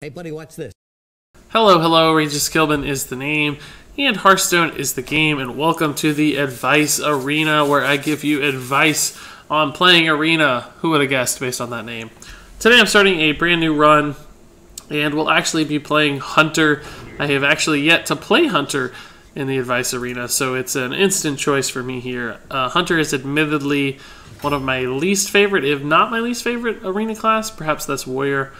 Hey, buddy, watch this. Hello, hello, Regis Kilbin is the name, and Hearthstone is the game, and welcome to the Advice Arena, where I give you advice on playing Arena. Who would have guessed based on that name? Today I'm starting a brand new run, and we'll actually be playing Hunter. I have actually yet to play Hunter in the Advice Arena, so it's an instant choice for me here. Hunter is admittedly one of my least favorite, if not my least favorite Arena class. Perhaps that's Warrior.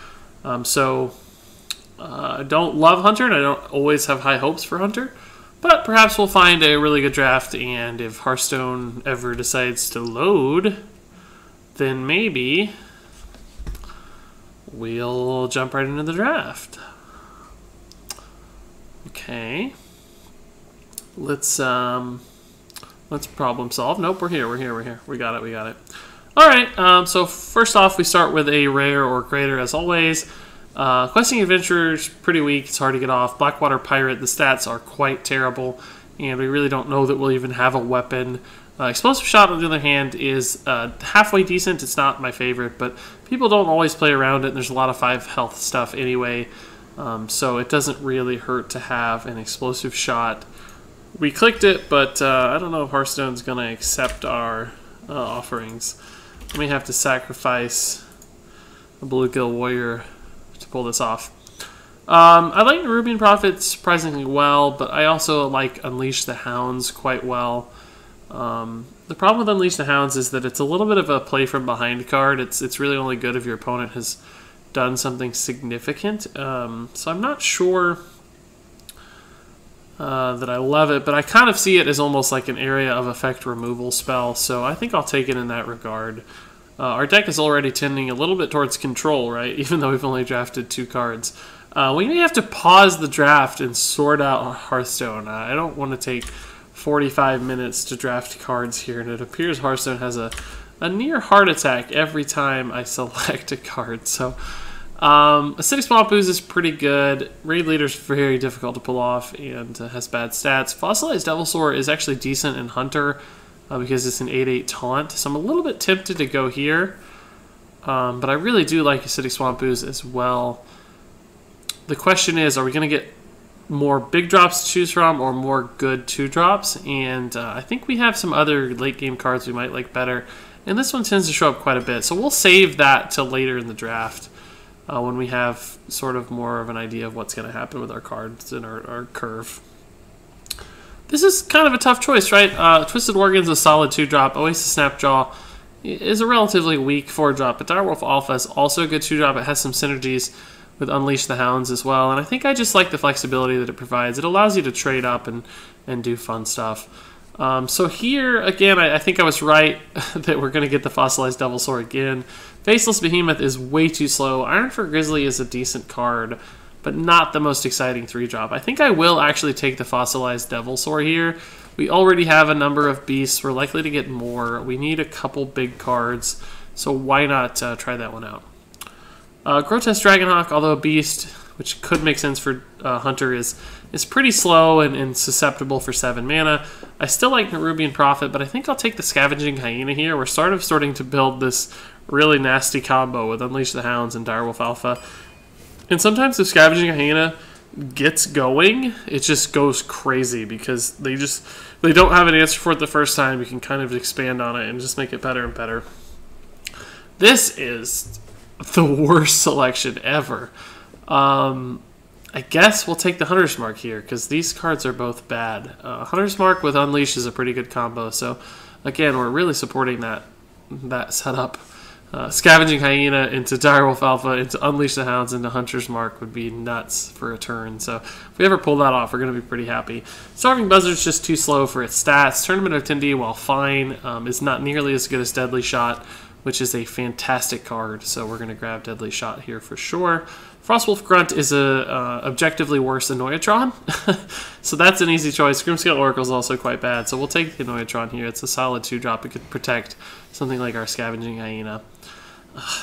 I don't love Hunter, and I don't always have high hopes for Hunter. But perhaps we'll find a really good draft, and if Hearthstone ever decides to load, then maybe we'll jump right into the draft. Okay. Let's problem solve. Nope, we're here. We got it. Alright, so first off, we start with a rare or greater as always. Questing Adventurer's pretty weak. It's hard to get off. Blackwater Pirate, the stats are quite terrible, and we really don't know that we'll even have a weapon. Explosive Shot, on the other hand, is halfway decent. It's not my favorite, but people don't always play around it, and there's a lot of 5 health stuff anyway, so it doesn't really hurt to have an Explosive Shot. We clicked it, but I don't know if Hearthstone's going to accept our offerings. I may have to sacrifice a Bluegill Warrior to pull this off. I like Nerubian Prophet surprisingly well, but I also like Unleash the Hounds quite well. The problem with Unleash the Hounds is that it's a little bit of a play from behind card. It's really only good if your opponent has done something significant. So I'm not sure that I love it, but I kind of see it as almost like an area of effect removal spell, so I think I'll take it in that regard. Our deck is already tending a little bit towards control, right? Even though we've only drafted 2 cards. We may have to pause the draft and sort out Hearthstone. I don't want to take 45 minutes to draft cards here, and it appears Hearthstone has a near heart attack every time I select a card. So, Acidic Swamp Ooze is pretty good. Raid Leader is very difficult to pull off and has bad stats. Fossilized Devilsaur is actually decent in Hunter, because it's an 8/8 taunt, so I'm a little bit tempted to go here, but I really do like Acidic Swamp Ooze as well. The question is, are we going to get more big drops to choose from or more good 2-drops? And I think we have some other late game cards we might like better, and this one tends to show up quite a bit, so we'll save that till later in the draft when we have sort of more of an idea of what's going to happen with our cards and our curve. This is kind of a tough choice, right? Twisted Organs is a solid 2-drop. Oasis Snapjaw is a relatively weak 4-drop, but Direwolf Alpha is also a good 2-drop. It has some synergies with Unleash the Hounds as well, and I think I just like the flexibility that it provides. It allows you to trade up and do fun stuff. So here, again, I think I was right that we're going to get the Fossilized Devilsaur again. Faceless Behemoth is way too slow. Ironfur Grizzly is a decent card, but not the most exciting 3-drop. I think I will actually take the Fossilized Devilsaur here. We already have a number of beasts. We're likely to get more. We need a couple big cards, so why not try that one out? Grotesque Dragonhawk, although a beast, which could make sense for Hunter, is pretty slow and susceptible for 7 mana. I still like Nerubian Prophet, but I think I'll take the Scavenging Hyena here. We're starting to build this really nasty combo with Unleash the Hounds and Direwolf Alpha. And sometimes if Scavenging Hyena gets going, it just goes crazy because they don't have an answer for it the first time. You can kind of expand on it and just make it better and better. This is the worst selection ever. I guess we'll take the Hunter's Mark here because these cards are both bad. Hunter's Mark with Unleash is a pretty good combo. So again, we're really supporting that setup. Scavenging Hyena into Direwolf Alpha into Unleash the Hounds into Hunter's Mark would be nuts for a turn. So if we ever pull that off, we're going to be pretty happy. Starving Buzzard's just too slow for its stats. Tournament of 10D, while fine, is not nearly as good as Deadly Shot, which is a fantastic card. So we're going to grab Deadly Shot here for sure. Frostwolf Grunt is a objectively worse Annoyatron, so that's an easy choice. Grimscale Oracle is also quite bad, so we'll take the Annoyatron here. It's a solid 2-drop. It could protect something like our Scavenging Hyena.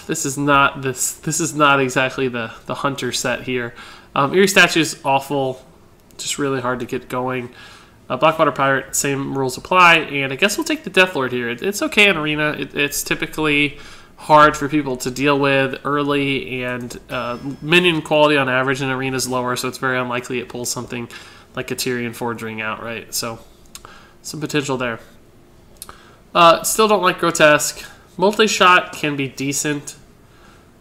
This is not exactly the Hunter set here. Eerie Statue is awful, just really hard to get going. Blackwater Pirate, same rules apply, and I guess we'll take the Deathlord here. It's okay in Arena. It's typically hard for people to deal with early, and minion quality on average in arena is lower, so it's very unlikely it pulls something like a Tyrion Forge Ring out, right? So some potential there. Still don't like Grotesque. Multi-shot can be decent,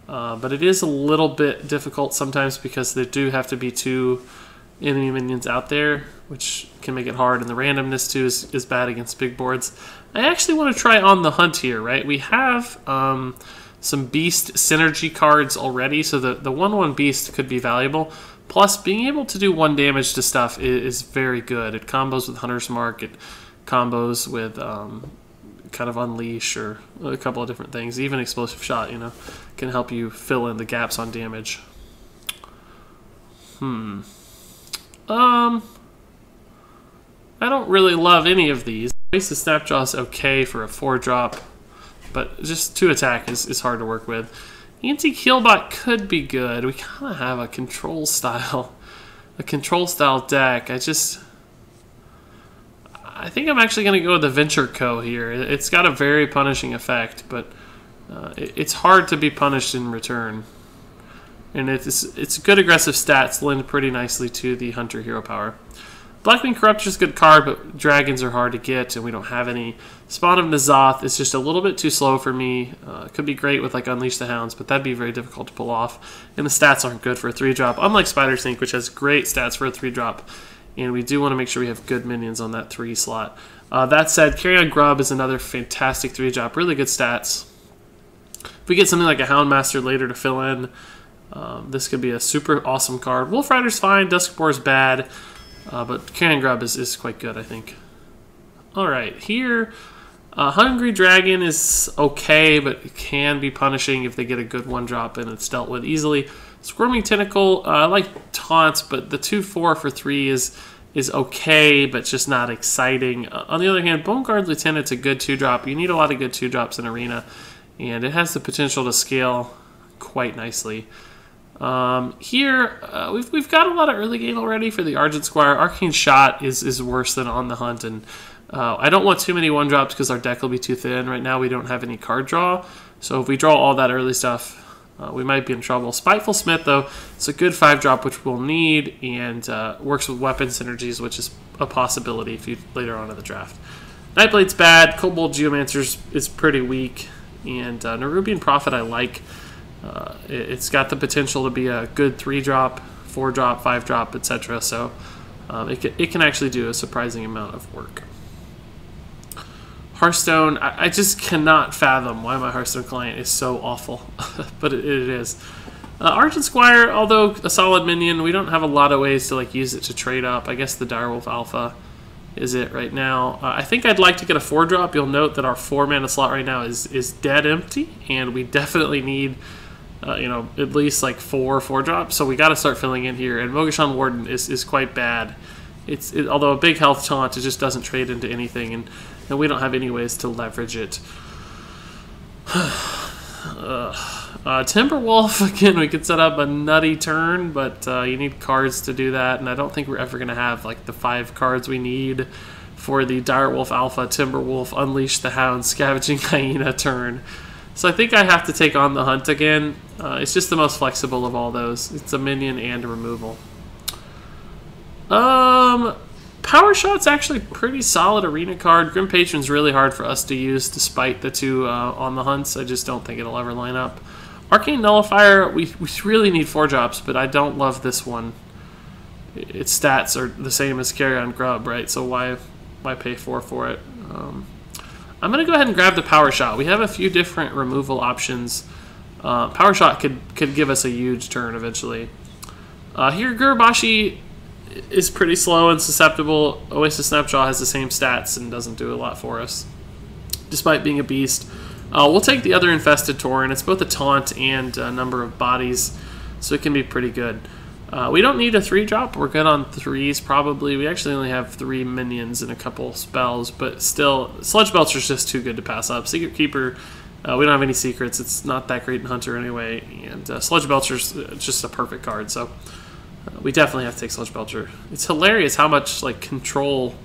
but it is a little bit difficult sometimes because there do have to be 2 enemy minions out there, which can make it hard, and the randomness too is bad against big boards. I actually want to try On the Hunt here, right? We have some Beast synergy cards already, so the 1/1 Beast could be valuable. Plus, being able to do 1 damage to stuff is very good. It combos with Hunter's Mark, it combos with kind of Unleash or a couple of different things. Even Explosive Shot, you know, can help you fill in the gaps on damage. I don't really love any of these. Waste of Snapjaw is okay for a 4-drop, but just 2 attack is hard to work with. Anti-Killbot could be good. We kind of have a control style deck. I think I'm actually going to go with the Venture Co. here. It's got a very punishing effect, but it's hard to be punished in return. And it's good aggressive stats lend pretty nicely to the Hunter hero power. Blackwing Corruptor is a good card, but dragons are hard to get, and we don't have any. Spawn of N'Zoth is just a little bit too slow for me. It could be great with like Unleash the Hounds, but that'd be very difficult to pull off. And the stats aren't good for a 3-drop, unlike Spider Sink, which has great stats for a 3-drop. And we do want to make sure we have good minions on that 3 slot. That said, Carrion Grub is another fantastic 3-drop, really good stats. If we get something like a Houndmaster later to fill in, this could be a super awesome card. Wolf Rider's fine, Duskboar's bad. But Carrion Grub is quite good, I think. Alright, here, Hungry Dragon is okay, but it can be punishing if they get a good 1-drop and it's dealt with easily. Squirming Tentacle, I like taunts, but the 2/4 for 3 is okay, but just not exciting. On the other hand, Bone Guard Lieutenant's a good 2-drop. You need a lot of good 2-drops in Arena, and it has the potential to scale quite nicely. Here, we've got a lot of early game already for the Argent Squire. Arcane Shot is worse than On the Hunt, and I don't want too many 1-drops because our deck will be too thin. Right now we don't have any card draw, so if we draw all that early stuff, we might be in trouble. Spiteful Smith, though, it's a good 5-drop, which we'll need, and works with weapon synergies, which is a possibility if you later on in the draft. Nightblade's bad. Kobold Geomancer is pretty weak, and Nerubian Prophet I like. It's got the potential to be a good 3-drop, 4-drop, 5-drop, etc. So it can actually do a surprising amount of work. Hearthstone, I just cannot fathom why my Hearthstone client is so awful, but it is. Argent Squire, although a solid minion, we don't have a lot of ways to like use it to trade up. I guess the Direwolf Alpha is it right now. I think I'd like to get a 4-drop. You'll note that our 4-mana slot right now is dead empty, and we definitely need you know, at least like 4-drops, so we got to start filling in here. And Mogashan Warden is quite bad. Although a big health taunt, it just doesn't trade into anything, and we don't have any ways to leverage it. Timberwolf, again, we could set up a nutty turn, but you need cards to do that, and I don't think we're ever going to have like the 5 cards we need for the Direwolf Alpha, Timberwolf, Unleash the Hound, Scavenging Hyena turn. So I think I have to take On the Hunt again. It's just the most flexible of all those. It's a minion and a removal. Power Shot's actually a pretty solid arena card. Grim Patron's really hard for us to use despite the 2 On the Hunts. I just don't think it'll ever line up. Arcane Nullifier, we really need 4-drops, but I don't love this one. Its stats are the same as Carrion Grub, right? So why pay 4 for it? I'm going to go ahead and grab the Power Shot. We have a few different removal options. Power Shot could give us a huge turn eventually. Here, Gurubashi is pretty slow and susceptible. Oasis Snapjaw has the same stats and doesn't do a lot for us, despite being a beast. We'll take the other Infested Tauren. It's both a taunt and a number of bodies, so it can be pretty good. We don't need a 3-drop. We're good on 3s, probably. We actually only have 3 minions and a couple spells, but still, Sludge Belcher's just too good to pass up. Secret Keeper, we don't have any secrets. It's not that great in Hunter anyway, and Sludge Belcher's just a perfect card, so we definitely have to take Sludge Belcher. It's hilarious how much like control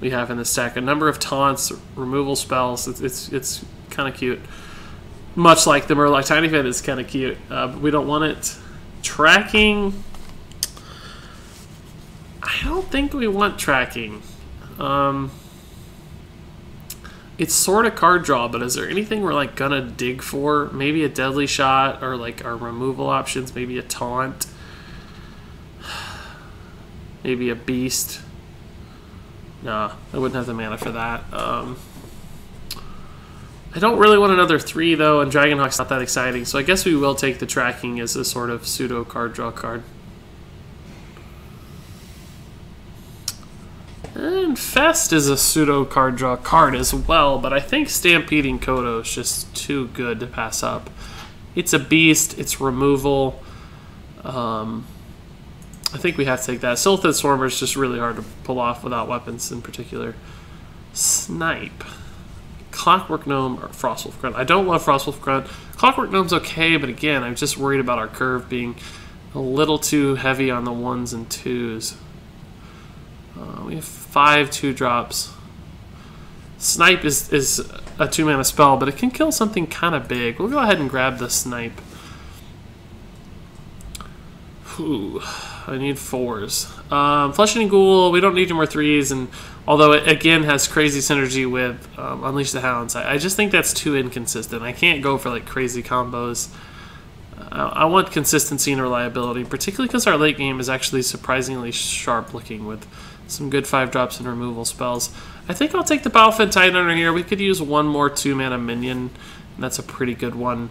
we have in this deck. A number of taunts, removal spells. It's kind of cute. much like the Murloc Tiny Fin, is kind of cute. But we don't want it. Tracking. I don't think we want tracking. It's sort of card draw, but is there anything we're like gonna dig for? Maybe a deadly shot, or like our removal options, maybe a taunt, maybe a beast. Nah, I wouldn't have the mana for that. I don't really want another 3 though, and Dragonhawk's not that exciting, so I guess we will take the tracking as a sort of pseudo card draw card. And Fest is a pseudo card draw card as well, but I think Stampeding Kodo is just too good to pass up. It's a beast, it's removal. I think we have to take that. Silphid Swarmer is just really hard to pull off without weapons in particular. Snipe. Clockwork Gnome or Frostwolf Grunt. I don't love Frostwolf Grunt. Clockwork Gnome's okay, but again, I'm just worried about our curve being a little too heavy on the 1s and 2s. We have 5 2-drops. Snipe is a 2-mana spell, but it can kill something kind of big. We'll go ahead and grab the Snipe. Ooh, I need 4s. Flesh Eating Ghoul, we don't need any more 3s, and although it again has crazy synergy with Unleash the Hounds, I just think that's too inconsistent. I can't go for like crazy combos. I want consistency and reliability, particularly because our late game is actually surprisingly sharp looking with some good 5-drops and removal spells. I think I'll take the Balefin Tidehunter here. We could use one more 2-mana minion, and that's a pretty good one.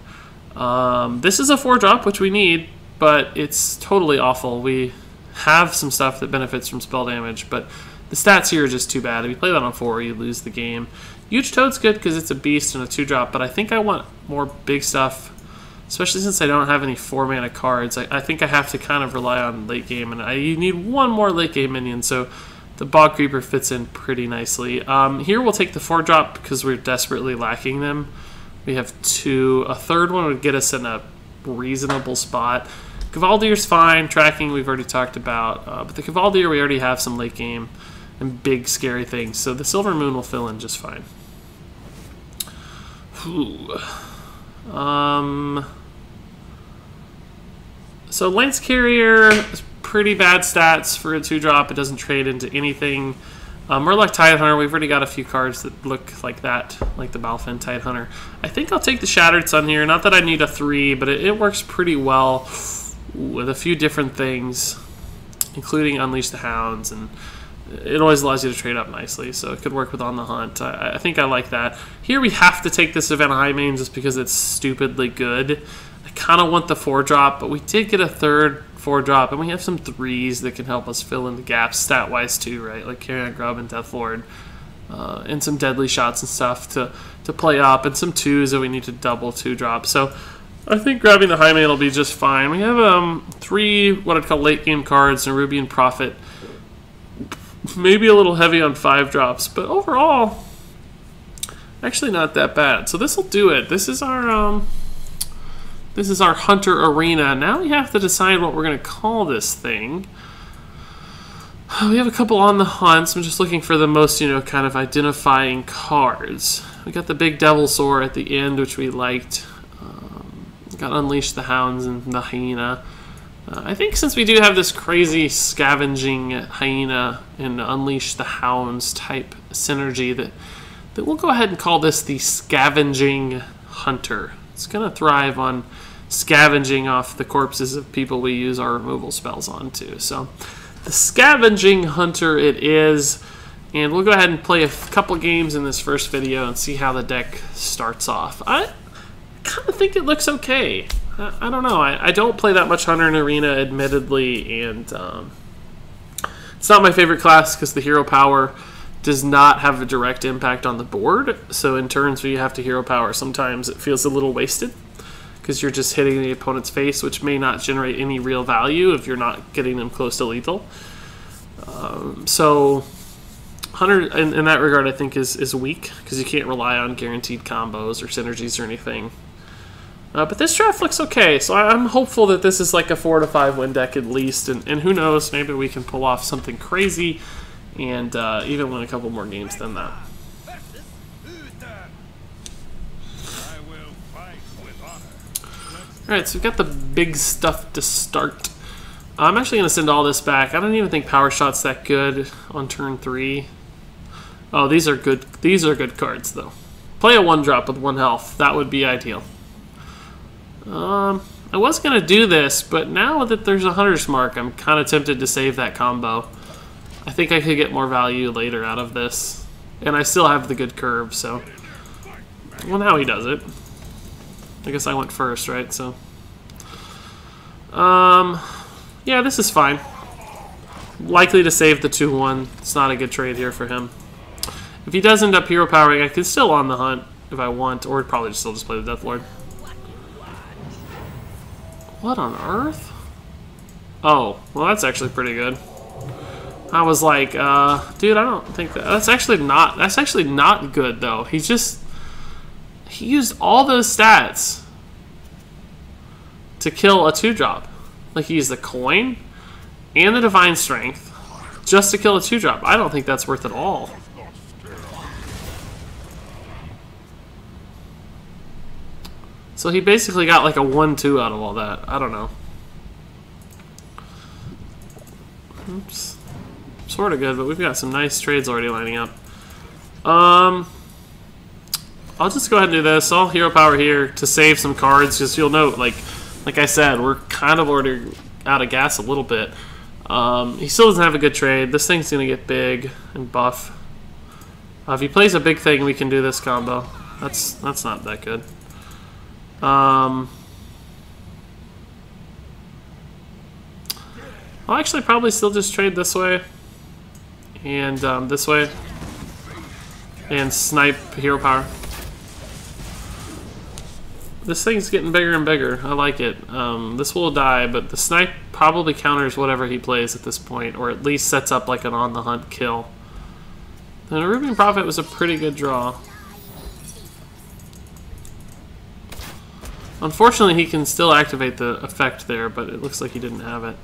This is a 4-drop, which we need, but it's totally awful. We have some stuff that benefits from spell damage, but the stats here are just too bad. If you play that on 4, you lose the game. Huge Toad's good because it's a beast and a 2-drop, but I think I want more big stuff, especially since I don't have any 4-mana cards. I think I have to kind of rely on late game, and you need one more late game minion, so the Bog Creeper fits in pretty nicely. Here we'll take the 4-drop because we're desperately lacking them. We have 2. A 3rd one would get us in a reasonable spot. Cavaldier's fine. Tracking we've already talked about, but the Cavaldier we already have some late game and big scary things, so the Silver Moon will fill in just fine. Ooh. So Lance Carrier is pretty bad stats for a 2-drop. It doesn't trade into anything. Murloc Tidehunter, we've already got a few cards that look like that, like the Balefin Tidehunter. I think I'll take the Shattered Sun here. Not that I need a 3, but it works pretty well with a few different things, including Unleash the Hounds, and it always allows you to trade up nicely, so it could work with On the Hunt. I think I like that. Here we have to take the Savannah Highmane just because it's stupidly good. I kind of want the 4-drop, but we did get a 3rd 4-drop, and we have some 3s that can help us fill in the gaps stat-wise too, right? Like Carrion Grub and Deathlord, and some deadly shots and stuff to play up, and some 2s that we need to double 2-drop. So I think grabbing the Highmane will be just fine. We have 3 what I'd call late-game cards, and Rubian Prophet. Maybe a little heavy on 5-drops, but overall, actually not that bad. So this will do it. This is our Hunter Arena. Now we have to decide what we're going to call this thing. We have a couple on the hunts. I'm just looking for the most, kind of identifying cards. We got the big Devilsaur at the end, which we liked. Got Unleash the Hounds and the Hyena. I think since we do have this crazy Scavenging Hyena and Unleash the Hounds type synergy, that we'll go ahead and call this the Scavenging Hunter. It's going to thrive on scavenging off the corpses of people we use our removal spells onto. So the Scavenging Hunter it is, and we'll go ahead and play a couple games in this first video and see how the deck starts off. I kind of think it looks okay. I don't know. I don't play that much Hunter in Arena, admittedly, and it's not my favorite class because the hero power does not have a direct impact on the board. So in turns where you have to hero power, sometimes it feels a little wasted because you're just hitting the opponent's face, which may not generate any real value if you're not getting them close to lethal. So Hunter, in that regard, I think is weak because you can't rely on guaranteed combos or synergies or anything. But this draft looks okay, so I'm hopeful that this is like a 4 to 5 win deck at least, and who knows, maybe we can pull off something crazy and even win a couple more games than that. Alright, so we've got the big stuff to start. I'm actually going to send all this back. I don't even think Power Shot's that good on turn 3. Oh, these are good. These are good cards, though. Play a 1-drop with 1 health. That would be ideal. I was going to do this, but now that there's a Hunter's Mark, I'm kind of tempted to save that combo. I think I could get more value later out of this. And I still have the good curve, so... Well, now he does it. I guess I went first, right? So... Yeah, this is fine. Likely to save the 2-1. It's not a good trade here for him. If he does end up hero powering, I can still on the hunt if I want, or probably still just play the Death Lord. What on earth? Oh, well that's actually pretty good. I was like, dude, I don't think that's actually not good though. He used all those stats to kill a 2-drop. Like he used the coin and the Divine Strength just to kill a 2-drop. I don't think that's worth it all. So he basically got like a 1-2 out of all that. I don't know. Oops. Sort of good, but we've got some nice trades already lining up. I'll just go ahead and do this. I'll hero power here to save some cards, because you'll note, like I said, we're kind of already out of gas a little bit. He still doesn't have a good trade. This thing's going to get big and buff. If he plays a big thing, we can do this combo. That's not that good. I'll actually probably still just trade this way and this way and snipe hero power. This thing's getting bigger and bigger. I like it. This will die, but the snipe probably counters whatever he plays at this point, or at least sets up like an on the hunt kill. The Nerubian Prophet was a pretty good draw. Unfortunately, he can still activate the effect there, but it looks like he didn't have it.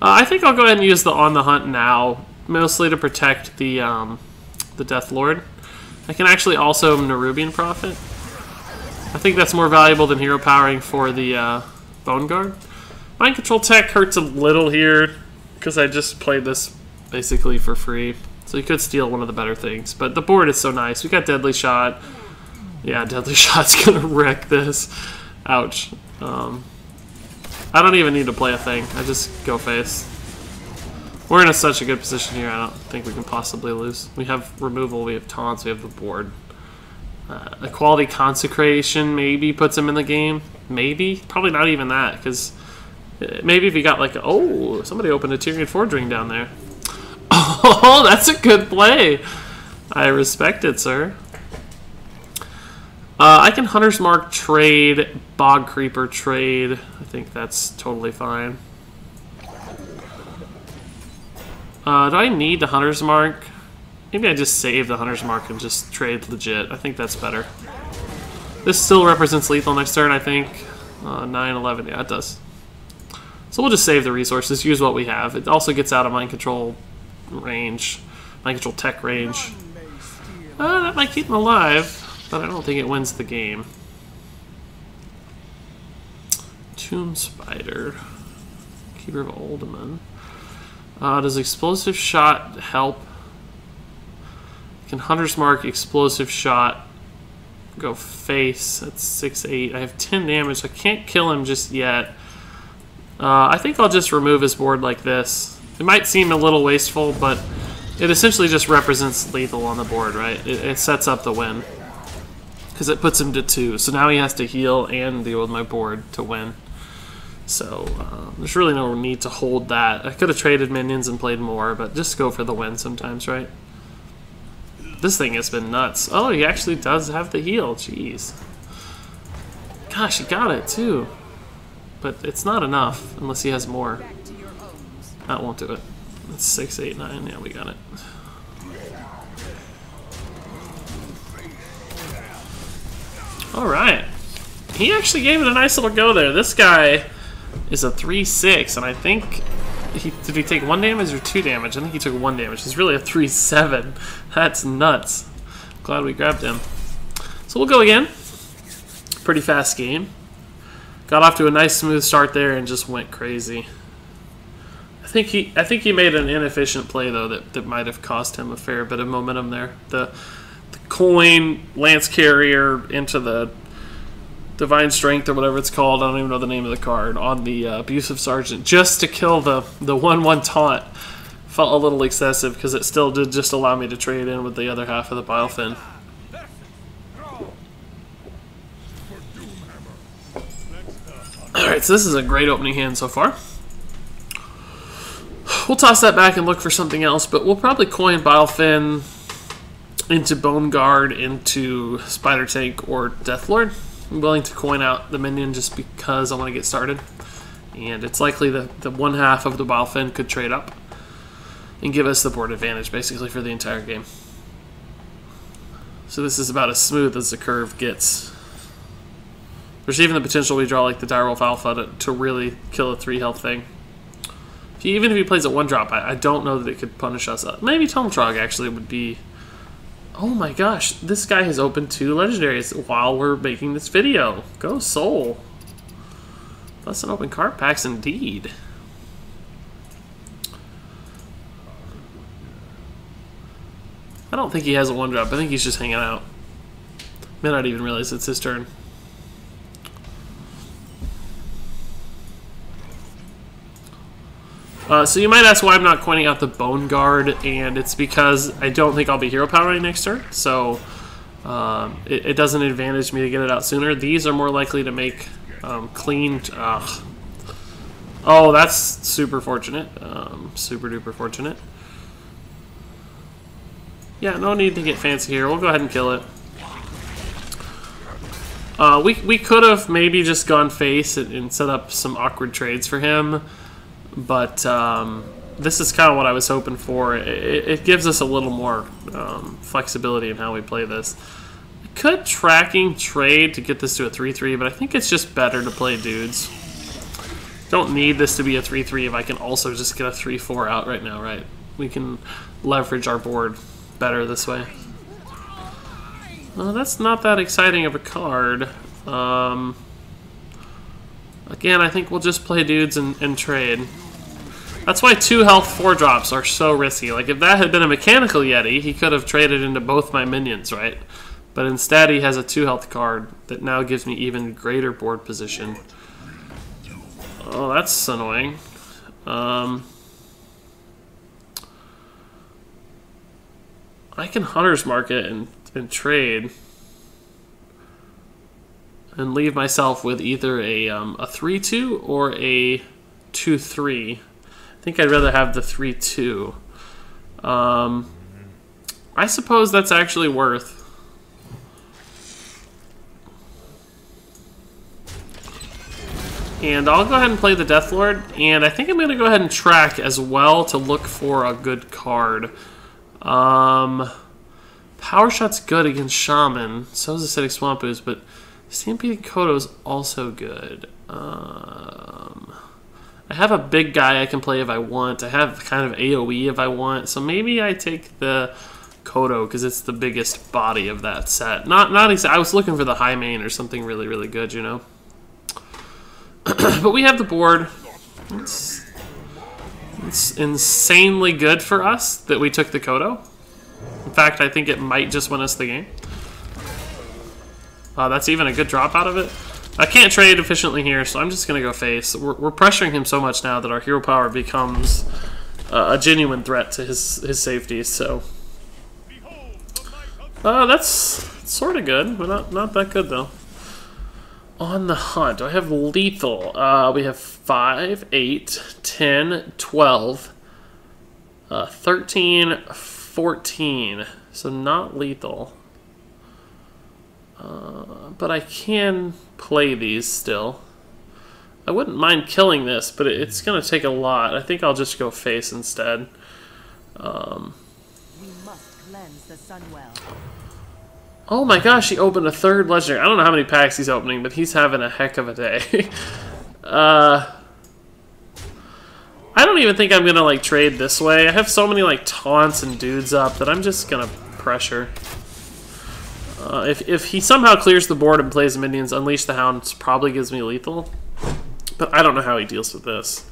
I think I'll go ahead and use the On the Hunt now, mostly to protect the Death Lord. I can actually also Nerubian Prophet. I think that's more valuable than hero powering for the Bone Guard. Mind Control Tech hurts a little here, because I just played this basically for free. So you could steal one of the better things, but the board is so nice. We got Deadly Shot. Yeah, Deadly Shot's gonna wreck this. Ouch. I don't even need to play a thing. I just go face. We're in such a good position here, I don't think we can possibly lose. We have removal, we have taunts, we have the board. Equality Consecration maybe puts him in the game. Maybe. Probably not even that, because maybe if he got like... Oh, somebody opened a Tyrian Forge Ring down there. Oh, that's a good play. I respect it, sir. I can Hunter's Mark trade, Bog Creeper trade. I think that's totally fine. Do I need the Hunter's Mark? Maybe I just save the Hunter's Mark and just trade legit. I think that's better. This still represents lethal next turn, I think. 9, 11, yeah, it does. So we'll just save the resources, use what we have. It also gets out of Mind Control range, Mind Control Tech range. That might keep him alive. But I don't think it wins the game. Tomb Spider. Keeper of Oldman. Does Explosive Shot help? Can Hunter's Mark, Explosive Shot, go face? That's 6-8. I have 10 damage. I can't kill him just yet. I think I'll just remove his board like this. It might seem a little wasteful, but it essentially just represents lethal on the board, right? It sets up the win. Because it puts him to 2. So now he has to heal and deal with my board to win. So there's really no need to hold that. I could have traded minions and played more, but just go for the win sometimes, right? This thing has been nuts. Oh, he actually does have the heal. Jeez. Gosh, he got it too. But it's not enough unless he has more. That won't do it. That's 6, 8, 9. Yeah, we got it. Alright. He actually gave it a nice little go there. This guy is a 3-6, and I think... Did he take 1 damage or 2 damage? I think he took 1 damage. He's really a 3-7. That's nuts. Glad we grabbed him. So we'll go again. Pretty fast game. got off to a nice smooth start there and just went crazy. I think he made an inefficient play though that might have cost him a fair bit of momentum there. The coin Lance Carrier into the Divine Strength or whatever it's called. I don't even know the name of the card on the Abusive Sergeant just to kill the 1/1 taunt felt a little excessive because it still did just allow me to trade in with the other half of the Bilefin. Alright, so this is a great opening hand so far. We'll toss that back and look for something else, but we'll probably coin Bilefin into Bone Guard, into Spider Tank, or Deathlord. I'm willing to coin out the minion just because I want to get started. And it's likely that the one half of the Bilefin could trade up and give us the board advantage, basically, for the entire game. So this is about as smooth as the curve gets. There's even the potential we draw like the Direwolf Alpha to really kill a 3 health thing. Even if he plays a 1-drop, I don't know that it could punish us. Maybe Tometrog actually would be... Oh my gosh, this guy has opened 2 legendaries while we're making this video. Go Soul. Plus an open card packs indeed. I don't think he has a 1-drop. I think he's just hanging out. May not even realize it's his turn. So you might ask why I'm not coining out the Bone Guard, and it's because I don't think I'll be hero powering next turn, so it doesn't advantage me to get it out sooner. These are more likely to make clean... Oh, that's super fortunate. Super duper fortunate. Yeah, no need to get fancy here. We'll go ahead and kill it. We could have maybe just gone face and set up some awkward trades for him. But this is kind of what I was hoping for. It gives us a little more flexibility in how we play this. I could tracking trade to get this to a 3-3, but I think it's just better to play dudes. Don't need this to be a 3-3 if I can also just get a 3-4 out right now, right? We can leverage our board better this way. Well, that's not that exciting of a card. Again, I think we'll just play dudes and trade. That's why 2 health 4-drops are so risky. Like, if that had been a mechanical Yeti, he could have traded into both my minions, right? But instead, he has a 2 health card that now gives me even greater board position. Oh, that's annoying. I can Hunter's Mark it and trade. And leave myself with either a 3-2 or a 2-3. I think I'd rather have the 3-2. I suppose that's actually worth. And I'll go ahead and play the Deathlord. And I think I'm going to go ahead and track as well to look for a good card. Power Shot's good against Shaman. So is Acidic Swamp Ooze, but Stampede Kodo's also good. I have a big guy I can play if I want. I have kind of AoE if I want. So maybe I take the Kodo because it's the biggest body of that set. Not I was looking for the high main or something really, really good, you know. But we have the board. It's insanely good for us that we took the Kodo. In fact, I think it might just win us the game. That's even a good drop out of it. I can't trade efficiently here, so I'm just going to go face. We're pressuring him so much now that our hero power becomes a genuine threat to his safety. So that's sort of good, but not that good though. On the hunt, I have lethal. We have 5, 8, 10, 12, 13, 14. So not lethal. But I can play these still. I wouldn't mind killing this, but it's going to take a lot. I think I'll just go face instead. We must cleanse the Sunwell. Oh my gosh, he opened a 3rd legendary. I don't know how many packs he's opening, but he's having a heck of a day. I don't even think I'm going to like trade this way. I have so many like taunts and dudes up that I'm just going to pressure. If he somehow clears the board and plays minions, Unleash the Hound probably gives me lethal. But I don't know how he deals with this.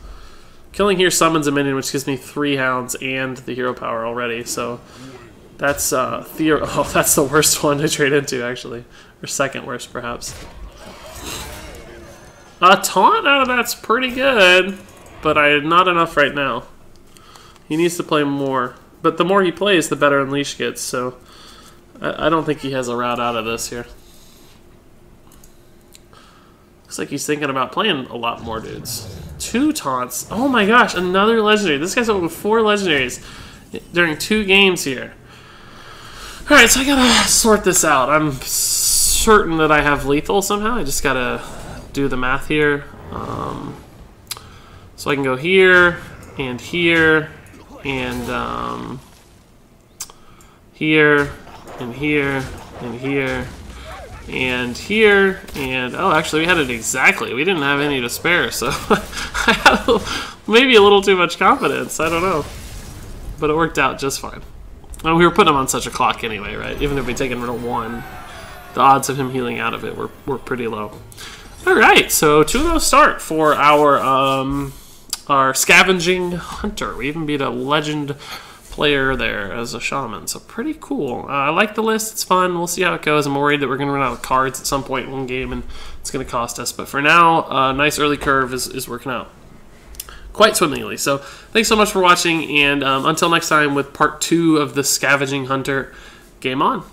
Killing here summons a minion, which gives me 3 hounds and the hero power already. So that's that's the worst one to trade into, actually. Or second worst, perhaps. A taunt out of that's pretty good, but not enough right now. He needs to play more. But the more he plays, the better Unleash gets, so I don't think he has a route out of this here. Looks like he's thinking about playing a lot more dudes. 2 taunts. Oh my gosh, another legendary. This guy's up with 4 legendaries during 2 games here. Alright, so I gotta sort this out. I'm certain that I have lethal somehow. I just gotta do the math here. So I can go here, and here, and here, and here, and here, and here, and oh, actually we had it exactly. We didn't have any to spare, so I had maybe a little too much confidence. I don't know, but it worked out just fine. And we were putting him on such a clock anyway, right? Even if we taken rid of 1, the odds of him healing out of it were pretty low. All right, so 2-0 start for our Scavenging Hunter. We even beat a legend player there as a shaman, so pretty cool. I like the list. It's fun. We'll see how it goes. I'm worried that we're going to run out of cards at some point in one game and it's going to cost us, but for now, a nice early curve is working out quite swimmingly. So thanks so much for watching, and until next time with part 2 of the Scavenging Hunter, game on.